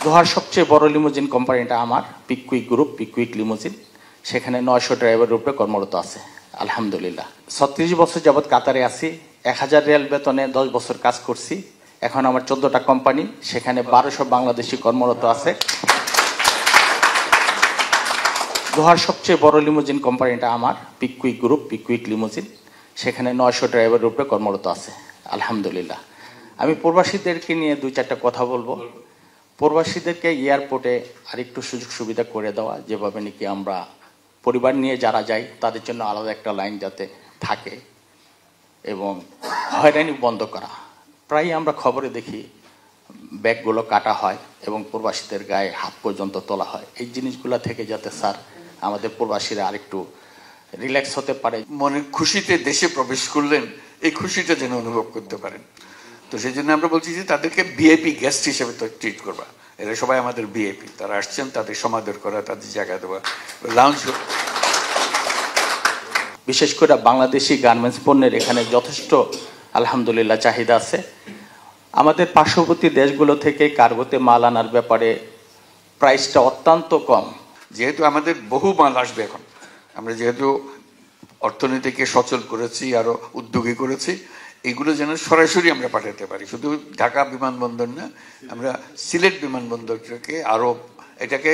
দোহার সবচেয়ে বড় লিমুজিন কোম্পানিটা আমার পিকুইক গ্রুপ, পিকুইক লিমুজিন। সেখানে 900 ড্রাইভারের উপরে কর্মরত আছে আলহামদুলিল্লাহ। 36 বছর যাবৎ কাতারে আছি। 1000 রিয়াল বেতনে 10 বছর কাজ করছি। এখন আমার 14টা কোম্পানি, সেখানে 1200 বাংলাদেশি কর্মরত আছে। দোহার সবচেয়ে বড় লিমুজিন কোম্পানিটা আমার পিকুইক গ্রুপ, পিকুইক লিমুজিন। সেখানে 900 ড্রাইভারের উপরে কর্মরত আছে আলহামদুলিল্লাহ। আমি প্রবাসীদেরকে নিয়ে 2-4টা কথা বলবো। প্রবাসীদেরকে এয়ারপোর্টে আরেকটু সুযোগ সুবিধা করে দেওয়া, যেভাবে নাকি আমরা পরিবার নিয়ে যারা যাই তাদের জন্য আলাদা একটা লাইন যাতে থাকে, এবং হয়রানি বন্ধ করা। প্রায় আমরা খবরে দেখি ব্যাগগুলো কাটা হয় এবং প্রবাসীদের গায়ে হাত পর্যন্ত তোলা হয়। এই জিনিসগুলো থেকে যাতে স্যার আমাদের প্রবাসীরা আরেকটু রিল্যাক্স হতে পারে, মনের খুশিতে দেশে প্রবেশ করলেন, এই খুশিটা যেন অনুভব করতে পারেন। তো সেই জন্য আমরা বলছি যে তাদেরকে ভিআইপি গেস্ট হিসেবে তো ট্রিট করবা। এরা সবাই আমাদের ভিআইপি, তারা আসছেন, তাদের সমাদর করা, তাদের জায়গা দেওয়া, লাউঞ্জ। বিশেষ করে বাংলাদেশি গার্মেন্টস পণ্যের এখানে যথেষ্ট আলহামদুলিল্লাহ চাহিদা আছে। আমাদের পার্শ্ববর্তী দেশগুলো থেকে কার্গোতে মাল আনার ব্যাপারে প্রাইসটা অত্যন্ত কম। যেহেতু আমাদের বহু মাল আসবে এখন, আমরা যেহেতু অর্থনীতিকে সচল করেছি, আরো উদ্যোগী করেছি, এগুলো যেন সরাসরি আমরা পাঠাতে পারি। শুধু ঢাকা বিমানবন্দর না, আমরা সিলেট বিমানবন্দরটাকে আরো এটাকে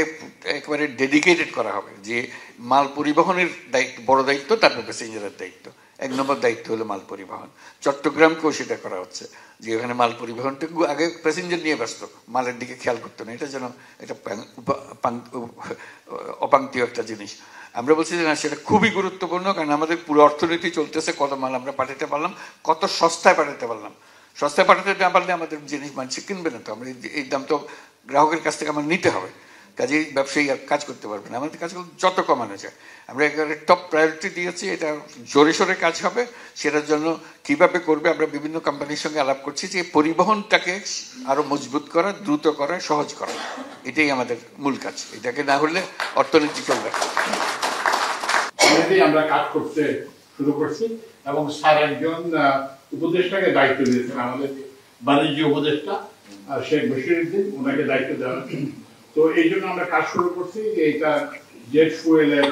একেবারে ডেডিকেটেড করা হবে, যে মাল পরিবহনের দায়িত্ব, বড় দায়িত্ব, তারপর প্যাসেঞ্জারের দায়িত্ব। 1 নম্বর দায়িত্ব হলো মাল পরিবহন। চট্টগ্রামকেও সেটা করা হচ্ছে, যে ওখানে মাল পরিবহনটা আগে প্যাসেঞ্জার নিয়ে ব্যস্ত, মালের দিকে খেয়াল করতো না। এটা যেন এটা অপাঙ্ক্তীয় একটা জিনিস। আমরা বলছি যে না, সেটা খুবই গুরুত্বপূর্ণ, কারণ আমাদের পুরো অর্থনীতি চলতেছে, কত মাল আমরা পাঠাতে পারলাম, কত সস্তায় পাঠাতে পারলাম। সস্তায় পাঠাতে না পারলে আমাদের জিনিস মানুষ কিনবে না। তো আমরা এই দাম তো গ্রাহকের কাছ থেকে আমার নিতে হবে, কাজেই ব্যবসায়ী আর কাজ করতে পারবে না। আমাদের কাজগুলো যত কমানো যায়, আমরা একেবারে টপ প্রায়োরিটি দিয়েছি। এটা জোরে সোরে কাজ হবে, সেটার জন্য কিভাবে করবে আমরা বিভিন্ন কোম্পানির সঙ্গে আলাপ করছি, যে পরিবহনটাকে আরো মজবুত করা, দ্রুত করা, সহজ করা, এটাই আমাদের মূল কাজ। এটাকে না হলে অর্থনীতি চলবে। আমরা কাজ করতে শুরু করছি, এবং স্যার একজন উপদেষ্টাকে দায়িত্ব দিয়েছেন, আমাদের বাণিজ্য উপদেষ্টা শেখ বশিরউদ্দিন, ওনাকে দায়িত্ব দেওয়া। তো এই জন্য আমরা কাজ শুরু করছি যে এটা জেট ফুয়েলের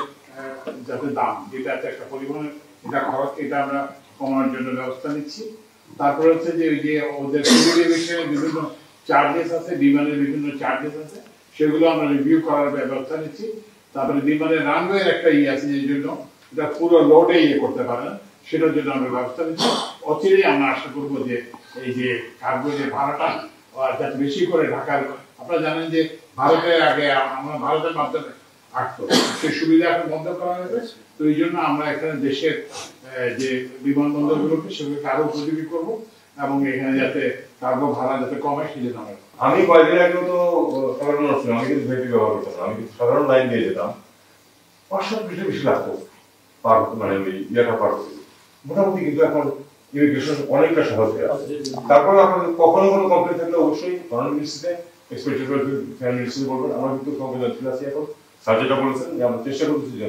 যাতে দাম, যেটা একটা পরিবহনের এটা খরচ, এটা আমরা কমানোর জন্য ব্যবস্থা নিচ্ছি। তারপরে হচ্ছে যে ওই যে ওদের সিভিল বিভিন্ন চার্জেস আছে, বিমানের বিভিন্ন চার্জেস আছে, সেগুলো আমরা রিভিউ করার ব্যবস্থা নিচ্ছি। তারপরে বিমানের রানওয়ের একটা আছে, যে জন্য এটা পুরো লোডে করতে পারে না, সেটার জন্য আমরা ব্যবস্থা নিচ্ছি। অচিরেই আমরা আশা করবো যে এই যে কার্গো যে ভাড়াটা যাতে বেশি করে ঢাকার, আপনারা জানেন যে ভারতের আগে আমরা ভারতের মাধ্যমে আসতো, সেই সুবিধা এখন বন্ধ করা হয়েছে। তো এই জন্য আমরা এখানে দেশের যে বিমানবন্দরগুলোকে সেগুলোকে আরো উপযোগী করবো, এবং এখানে যাতে কার্গো ভাড়া যাতে কমে, সেই জন্য আমি কয়েকদিন আগেও তো সাধারণ ছিলাম, আমি কিন্তু ভেটি ব্যবহার করতাম, আমি কিন্তু সাধারণ লাইন দিয়ে যেতাম, 5-7 বেশি লাগতো পার, মানে ওই ইয়েটা পার করতে। মোটামুটি কিন্তু এখন ইমিগ্রেশন অনেকটা সহজ হয়ে আছে। তারপরে আপনাদের কখনো কোনো কমপ্লেন থাকলে অবশ্যই ফরেন মিনিস্ট্রিতে এক্সপেক্টেড ফ্যামিলি মিনিস্ট্রি বলবেন। আমরা কিন্তু সংবেদনশীল আছি এখন, স্যার যেটা বলেছেন যে আমরা চেষ্টা করতেছি যে